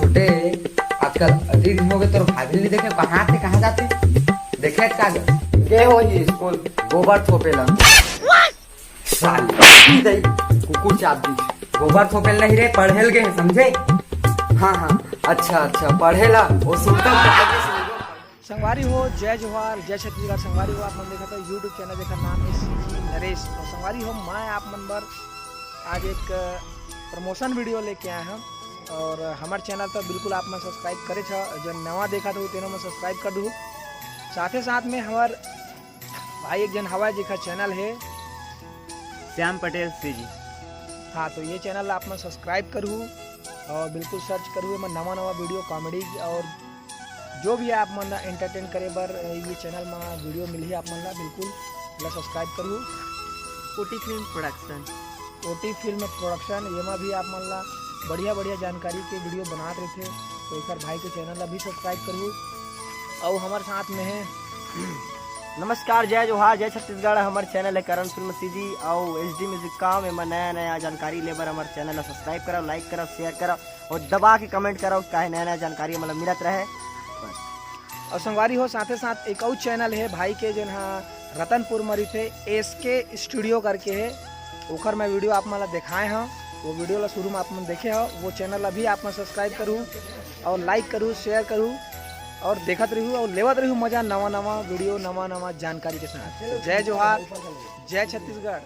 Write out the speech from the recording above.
छोटे आजकल अति दिन हो गए तो भाभी नहीं देखे, कहाँ थे कहाँ जाते देखे कागज के हो ये स्कूल गोबर थोपेला साली दई कुकुर चाप दी। गोबर थोपेल नहीं रे, पढ़ेल गए समझे। हाँ हाँ अच्छा अच्छा पढ़ेला वो सुनता संगवारी हो जय जोहार जय छत्तीसगढ़। संगवारी हो आप मन देखा था यूट्यूब चैनल जेकर नाम है सीजी नरेश। और संगवारी हो मैं आप मन बर आज एक प्रमोशन वीडियो लेके आए हैं और हमारे चैनल तो बिल्कुल आप मन सब्सक्राइब करे छो, जो नवा देखा था तेनों में सब्सक्राइब कर दूँ। साथ ही साथ में हमार भाई एक जन हवा जेकर चैनल है श्याम पटेल सीजी। हाँ तो ये चैनल आप मन सब्सक्राइब करूँ और बिल्कुल सर्च करूँ मैं नवा नवा वीडियो कॉमेडी और जो भी आप मन एंटरटेन करे बर ये चैनल में वीडियो मिली आप मन ला बिल्कुल सब्सक्राइब करूँ। OT film production OT film production ये में भी आप मन ला बढ़िया बढ़िया जानकारी के वीडियो बना रहे थे तो एक भाई के चैनल ला भी सब्सक्राइब करूँ। और हमारे साथ में है नमस्कार जय जोहार जय छत्तीसगढ़। हमारे चैनल है करण फिल्म सीजी और एचडी म्यूजिक काम एमा नया नया जानकारी लेबर हमारे चैनल ला सब्सक्राइब करो, लाइक करो, शेयर करो और दबा के कमेंट करो काहे नया नया जानकारी मतलब मिलत रहे। और संगवारी हो साथ ही साथ एक और चैनल है भाई के जो रतनपुर मरी थे एसके स्टूडियो करके है, ओकर मैं वीडियो आप मन दिखाए हैं। वो वीडियो ला शुरू में आप मन देखे हो, वो चैनल अभी आप मन सब्सक्राइब करूँ और लाइक करूँ, शेयर करूँ और देखत रहूँ और लेवत रहूँ मजा नवा नवा वीडियो नवा नवा जानकारी के साथ। जय जोहार जय छत्तीसगढ़।